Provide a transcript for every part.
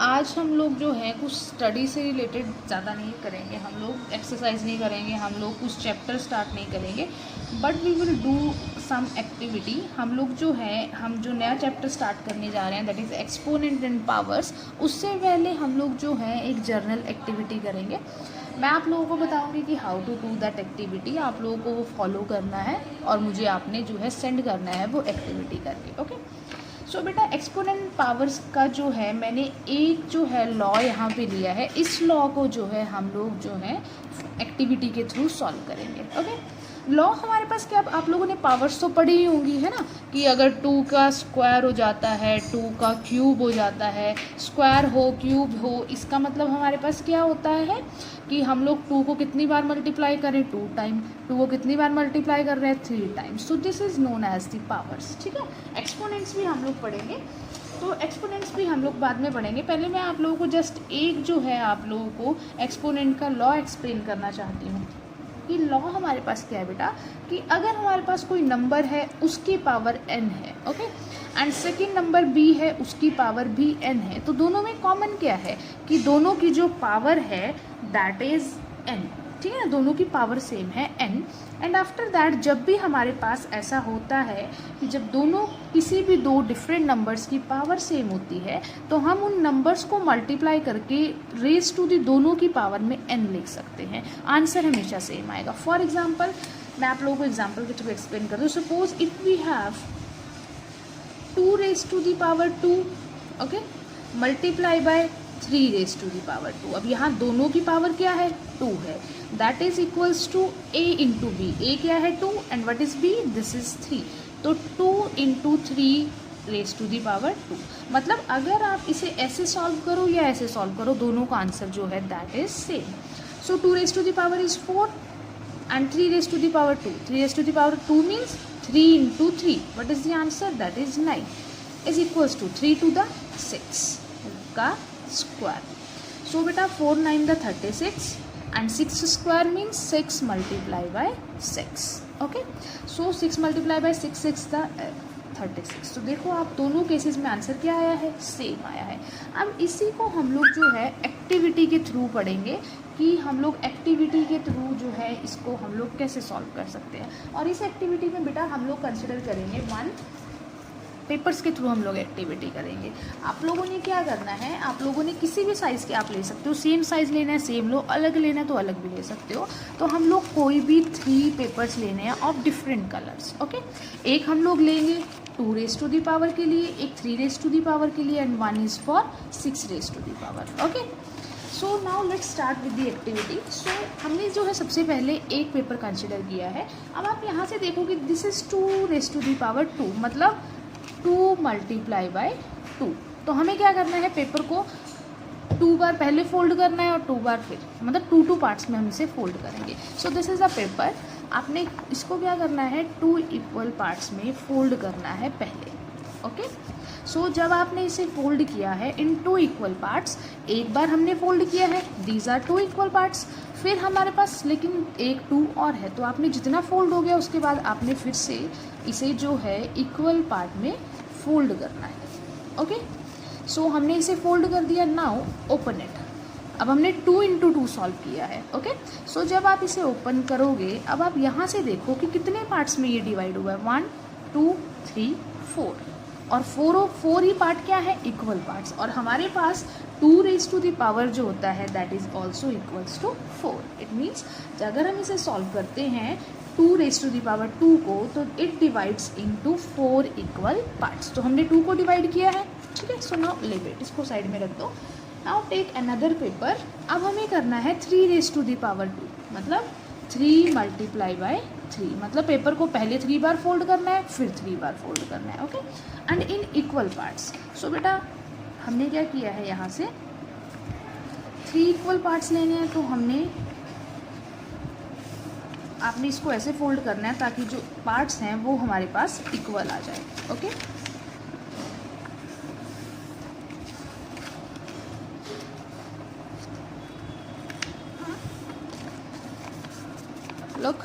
आज हम लोग जो है कुछ स्टडी से रिलेटेड ज़्यादा नहीं करेंगे, हम लोग एक्सरसाइज नहीं करेंगे, हम लोग कुछ चैप्टर स्टार्ट नहीं करेंगे, but we will do some activity. हम लोग जो है हम जो नया चैप्टर स्टार्ट करने जा रहे हैं that is exponent and powers, उससे पहले हम लोग जो है एक जर्नल एक्टिविटी करेंगे। मैं आप लोगों को बताऊंगी कि how to do that activity, आप लोगों को वो फॉलो करना है और मुझे आपने जो है सेंड करना है वो एक्टिविटी करके। ओके, सो बेटा एक्सपोनेंट पावर्स का जो है मैंने एक जो है लॉ यहाँ पे लिया है, इस लॉ को जो है हम लोग जो है एक्टिविटी के थ्रू सॉल्व करेंगे। ओके, लॉ हमारे पास क्या, आप लोगों ने पावर्स तो पढ़ी ही होंगी है ना, कि अगर 2 का स्क्वायर हो जाता है, 2 का क्यूब हो जाता है, स्क्वायर हो क्यूब हो, इसका मतलब हमारे पास क्या होता है कि हम लोग 2 को कितनी बार मल्टीप्लाई करें, 2 टाइम, 2 को कितनी बार मल्टीप्लाई कर रहे हैं, 3 times. So this is known as the powers. ठीक है, एक्सपोनेंट्स भी हम लोग पढ़ेंगे, तो एक्सपोनेंट्स भी हम लोग बाद में पढ़ेंगे। पहले मैं आप लोगों को जस्ट एक जो है आप लोगों को एक्सपोनेंट का लॉ एक्सप्लेन करना चाहती हूँ कि लॉ हमारे पास क्या है बेटा, कि अगर हमारे पास कोई नंबर है उसकी पावर n है, okay, and second number b है उसकी पावर भी n है, तो दोनों में कॉमन क्या है कि दोनों की जो पावर है दैट इज n। ठीक है ना, दोनों की पावर सेम है n। एंड आफ्टर दैट जब भी हमारे पास ऐसा होता है कि जब दोनों किसी भी दो डिफरेंट नंबर्स की पावर सेम होती है तो हम उन नंबर्स को मल्टीप्लाई करके रेज टू दी दोनों की पावर में n लिख सकते हैं, आंसर हमेशा सेम आएगा। फॉर एग्जाम्पल मैं आप लोगों को एग्जाम्पल के थ्रू एक्सप्लेन कर दूँ। Suppose if we have 2 raise to the power 2, okay, multiply by 3 raise to the power 2। अब यहाँ दोनों की पावर क्या है, 2 है, that is equals to a into B. A क्या है 2 and what is b, this is 3, तो 2 into 3 raise to the power 2। मतलब अगर आप इसे ऐसे सॉल्व करो या ऐसे सॉल्व करो, दोनों का आंसर जो है that is same. So 2 raise to the power is 4 and 3 raise to the power 2, 3 raise to the power 2 means 3 into 3, what is the answer, that is 9 is equals to 3 to the 6 का square. So बेटा 4 9 the 36 and 6 square means 6 multiply by 6, okay, so 6 multiply by 6 6 the 36। तो देखो आप दोनों cases में answer क्या आया है, सेम आया है। अब इसी को हम लोग जो है एक्टिविटी के थ्रू पढ़ेंगे कि हम लोग एक्टिविटी के थ्रू जो है इसको हम लोग कैसे सॉल्व कर सकते हैं। और इस एक्टिविटी में बेटा हम लोग कंसिडर करेंगे 1 पेपर्स के थ्रू हम लोग एक्टिविटी करेंगे। आप लोगों ने क्या करना है, आप लोगों ने किसी भी साइज़ के आप ले सकते हो, सेम साइज़ लेना है सेम लो, अलग लेना है तो अलग भी ले सकते हो। तो हम लोग कोई भी 3 पेपर्स लेने हैं ऑफ डिफरेंट कलर्स, ओके। एक हम लोग लेंगे 2 रेज टू दी पावर के लिए, एक 3 रेज टू दी पावर के लिए, and 1 is for 6 raise to the power, okay. So now let's start with the activity. सो हमने जो है सबसे पहले एक पेपर कंसिडर किया है। अब आप यहाँ से देखो कि this is 2 raise to the power 2, मतलब 2 मल्टीप्लाई बाय 2। तो हमें क्या करना है, पेपर को 2 बार पहले फोल्ड करना है और 2 बार फिर, मतलब 2 पार्ट्स में हम इसे फोल्ड करेंगे। सो दिस इज़ अ पेपर, आपने इसको क्या करना है 2 इक्वल पार्ट्स में फोल्ड करना है पहले, ओके। सो जब आपने इसे फोल्ड किया है इन 2 इक्वल पार्ट्स, एक बार हमने फोल्ड किया है, दीज आर 2 इक्वल पार्ट्स, फिर हमारे पास लेकिन एक 2 और है, तो आपने जितना फोल्ड हो गया उसके बाद आपने फिर से इसे जो है इक्वल पार्ट में फोल्ड करना है, ओके। सो हमने इसे फोल्ड कर दिया, नाउ ओपन इट। अब हमने 2 इंटू 2 सॉल्व किया है, ओके। सो जब आप इसे ओपन करोगे, अब आप यहाँ से देखो कि कितने पार्ट्स में ये डिवाइड हुआ है, 1 2 3 4, और 4 ही पार्ट क्या है, इक्वल पार्ट्स। और हमारे पास 2 रेज टू द पावर जो होता है that is also equals to 4। It means अगर हम इसे सॉल्व करते हैं 2 रेज टू द पावर 2 को, तो it divides into 4 equal parts. तो हमने 2 को डिवाइड किया है, ठीक है। सो नाउ लीव इट, इसको साइड में रख दो। Now take another paper. अब हमें करना है 3 रेज टू द पावर 2, मतलब 3 मल्टीप्लाई बाय 3, मतलब पेपर को पहले 3 बार फोल्ड करना है फिर 3 बार फोल्ड करना है, okay, and in equal parts. So बेटा हमने क्या किया है, यहाँ से 3 इक्वल पार्ट्स लेने हैं, तो आपने इसको ऐसे फोल्ड करना है ताकि जो पार्ट्स हैं वो हमारे पास इक्वल आ जाए, ओके। लुक,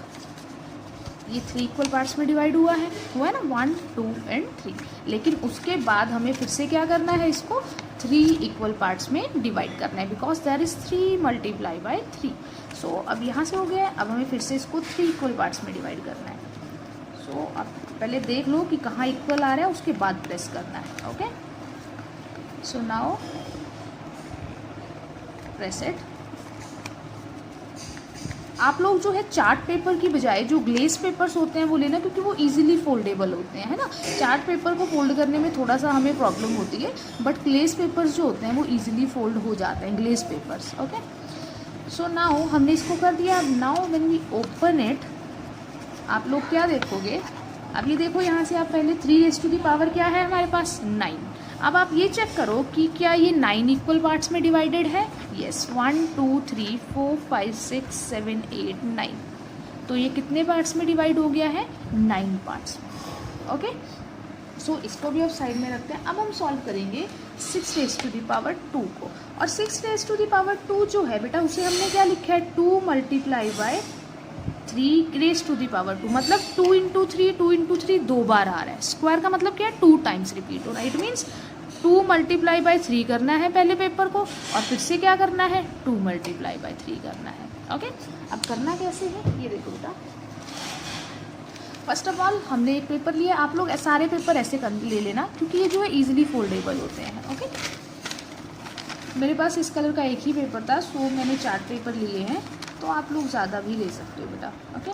ये 3 इक्वल पार्ट्स में डिवाइड हुआ है ना, 1 2 एंड 3। लेकिन उसके बाद हमें फिर से क्या करना है, इसको 3 इक्वल पार्ट्स में डिवाइड करना है, because there is 3 multiply by 3। सो अब यहाँ से हो गया, अब हमें फिर से इसको 3 इक्वल पार्ट्स में डिवाइड करना है। सो अब पहले देख लो कि कहाँ इक्वल आ रहा है, उसके बाद प्रेस करना है। Okay, so now press it. आप लोग जो है चार्ट पेपर की बजाय जो ग्लेस पेपर्स होते हैं वो लेना, क्योंकि वो इजीली फोल्डेबल होते हैं, है ना। चार्ट पेपर को फोल्ड करने में थोड़ा सा हमें प्रॉब्लम होती है, बट ग्लेस पेपर्स जो होते हैं वो इजीली फोल्ड हो जाते हैं, glace papers. Okay, so now हमने इसको कर दिया। Now when we open it, आप लोग क्या देखोगे, अब ये देखो यहाँ से आप पहले 3 क्या है हमारे पास 9। अब आप ये चेक करो कि क्या ये 9 इक्वल पार्ट्स में डिवाइडेड है। यस, 1 2 3 4 5 6 7 8 9। तो ये कितने पार्ट्स में डिवाइड हो गया है, 9 पार्ट्स में। ओके, सो इसको भी आप साइड में रखते हैं। अब हम सॉल्व करेंगे 6 को, और 6 जो है बेटा उसे हमने क्या लिखा है, 2 मल्टीप्लाई बाय 3 मतलब 2 इंटू 3 2 बार आ रहा है। स्क्वायर का मतलब क्या है, 2 टाइम्स रिपीट हो रहा है। इट मीन्स 2 मल्टीप्लाई बाय 3 करना है पहले पेपर को, और फिर से क्या करना है, 2 मल्टीप्लाई बाय 3 करना है। ओके, अब करना कैसे है ये देखो बेटा। फर्स्ट ऑफ ऑल हमने एक पेपर लिया, आप लोग सारे पेपर ऐसे ले लेना, क्योंकि ये जो है ईजिली फोल्डेबल होते हैं। ओके, मेरे पास इस कलर का एक ही पेपर था, सो मैंने 4 पेपर लिए हैं, तो आप लोग ज़्यादा भी ले सकते हो बेटा। ओके,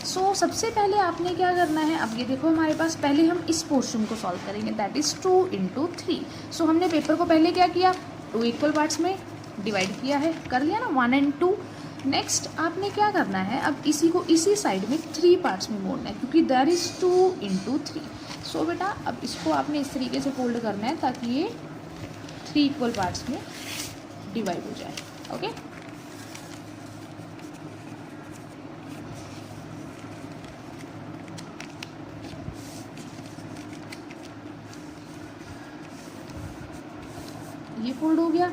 सो सबसे पहले आपने क्या करना है, अब ये देखो हमारे पास, पहले हम इस पोर्शन को सॉल्व करेंगे, दैट इज़ 2 इंटू 3। सो हमने पेपर को पहले क्या किया, 2 इक्वल पार्ट्स में डिवाइड किया है, कर लिया ना, 1 एंड 2। नेक्स्ट आपने क्या करना है, अब इसी को इसी साइड में 3 पार्ट्स में मोड़ना है, क्योंकि देयर इज़ 2 इंटू 3। सो बेटा अब इसको आपने इस तरीके से फोल्ड करना है ताकि ये 3 इक्वल पार्ट्स में डिवाइड हो जाए। ओके, ये फोल्ड हो गया।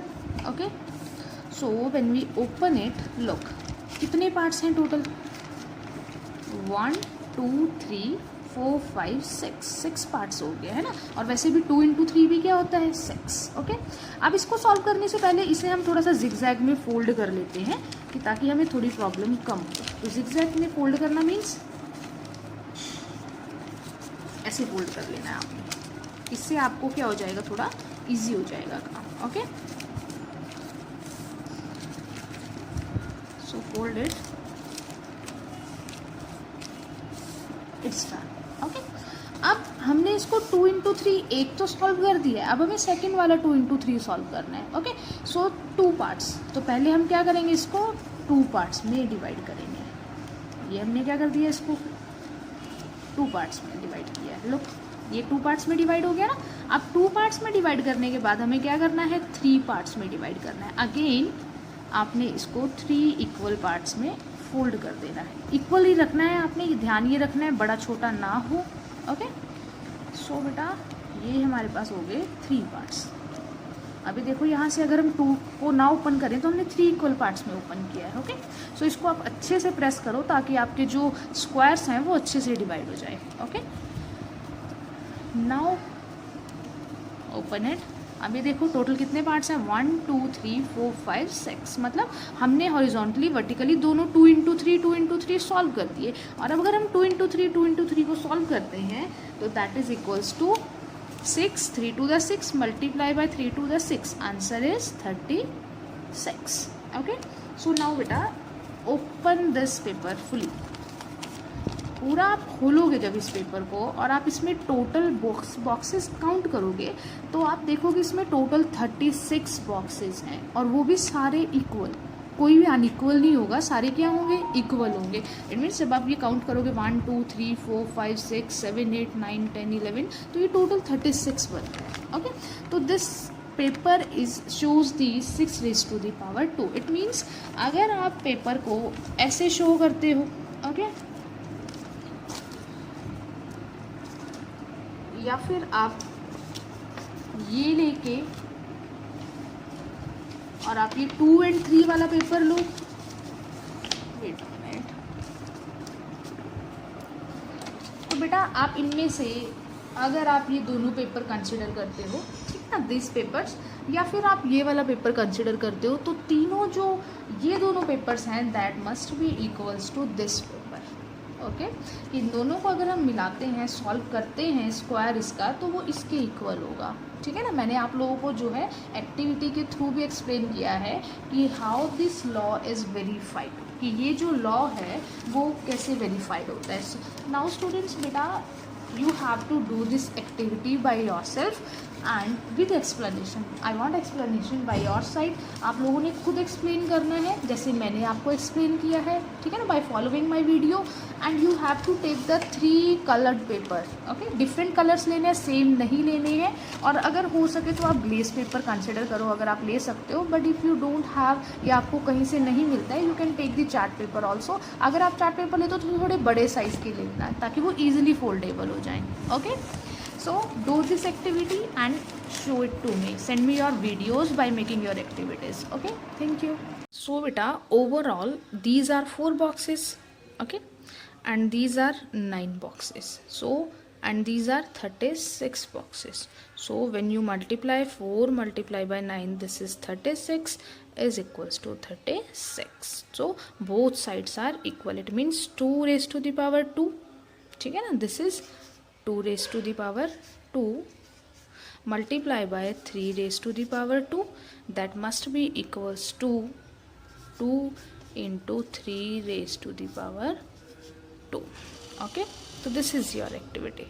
Okay, so when we open it, look कितने पार्ट्स हैं टोटल, 1 2 3 4 5 6 पार्ट्स हो गए, है ना। और वैसे भी 2 इंटू 3 भी क्या होता है, 6। ओके, अब इसको सॉल्व करने से पहले इसे हम थोड़ा सा जिगजैग में फोल्ड कर लेते हैं, कि ताकि हमें थोड़ी प्रॉब्लम कम हो। तो जिगजैग में फोल्ड करना मीन्स ऐसे फोल्ड कर लेना है आपने, इससे आपको क्या हो जाएगा, थोड़ा इजी हो जाएगा काम। Okay, so fold it, it's done. Okay, अब हमने इसको 2 इंटू 3 एक तो सॉल्व कर दिया है, अब हमें सेकंड वाला 2 इंटू 3 सॉल्व करना है। ओके, सो 2 पार्ट्स, तो पहले हम क्या करेंगे, इसको 2 पार्ट्स में डिवाइड करेंगे। ये हमने क्या कर दिया, इसको 2 पार्ट्स में डिवाइड किया है। लो ये 2 पार्ट्स में डिवाइड हो गया ना। अब 2 पार्ट्स में डिवाइड करने के बाद हमें क्या करना है, 3 पार्ट्स में डिवाइड करना है। अगेन आपने इसको 3 इक्वल पार्ट्स में फोल्ड कर देना है, इक्वल ही रखना है आपने, ध्यान ये रखना है बड़ा छोटा ना हो। ओके, सो बेटा ये हमारे पास हो गए 3 पार्ट्स। अभी देखो यहाँ से अगर हम 2 को ना ओपन करें तो हमने 3 इक्वल पार्ट्स में ओपन किया है। ओके, सो इसको आप अच्छे से प्रेस करो ताकि आपके जो स्क्वायर्स हैं वो अच्छे से डिवाइड हो जाए। Okay, now open it. अभी देखो टोटल कितने पार्ट्स हैं, 1 2 3 4 5 6, मतलब हमने हॉरिजॉन्टली वर्टिकली दोनों 2 इंटू 3 सॉल्व कर दिए। और अब अगर हम 2 इंटू 3 को सॉल्व करते हैं तो that is equals to 6 3 to the 6 multiply by 3 to the 6, answer is 36। Okay, so now बेटा ओपन दिस पेपर फुली, पूरा आप खोलोगे जब इस पेपर को और आप इसमें टोटल बॉक्सेस काउंट करोगे तो आप देखोगे इसमें टोटल 36 बॉक्सेस हैं, और वो भी सारे इक्वल, कोई भी अनइक्वल नहीं होगा, सारे क्या होंगे, इक्वल होंगे। इट मीन्स जब आप ये काउंट करोगे 1 2 3 4 5 6 7 8 9 10 11, तो ये टोटल 36 बनता है। ओके, तो this paper is shows the 6 raised to the power 2। It means अगर आप पेपर को ऐसे शो करते हो, ओके, या फिर आप ये लेके और आप ये 2 and 3 वाला पेपर लो, वेट अ मिनट, तो बेटा आप इनमें से अगर आप ये दोनों पेपर कंसिडर करते हो, है ना, दिस पेपर्स, या फिर आप ये वाला पेपर कंसिडर करते हो, तो तीनों जो ये दोनों पेपर्स हैं that must be equals to this paper. Okay, इन दोनों को अगर हम मिलाते हैं, सॉल्व करते हैं स्क्वायर इसका, तो वो इसके इक्वल होगा। ठीक है ना, मैंने आप लोगों को जो है एक्टिविटी के थ्रू भी एक्सप्लेन किया है कि how this law is verified, कि ये जो लॉ है वो कैसे वेरीफाइड होता है। नाउ स्टूडेंट्स, बेटा you have to do this activity by yourself and with explanation. I want explanation by your side. आप लोगों ने खुद एक्सप्लेन करना है जैसे मैंने आपको एक्सप्लेन किया है, ठीक है ना, by following my video, and you have to take the 3 colored paper. Okay, different colors लेने हैं, सेम नहीं लेने हैं, और अगर हो सके तो आप ग्लेस पेपर कंसिडर करो अगर आप ले सकते हो, but if you don't have या आपको कहीं से नहीं मिलता है, you can take the chart paper also. अगर आप चार्ट पेपर लेते हो तो थोड़े बड़े साइज़ के लेना है ताकि वो ईजिली फोल्डेबल हो जाए। Okay, so do this activity and show it to me, send me your videos by making your activities. Okay, thank you. So beta, overall these are 4 boxes, okay, and these are 9 boxes, so and these are 36 boxes. So when you multiply 4 multiply by 9, this is 36 is equals to 36. So both sides are equal, it means 2 raised to the power 2, ठीक है ना, this is 2 raised to the power 2 multiply by 3 raised to the power 2, that must be equals to 2 into 3 raised to the power 2. Okay, so this is your activity.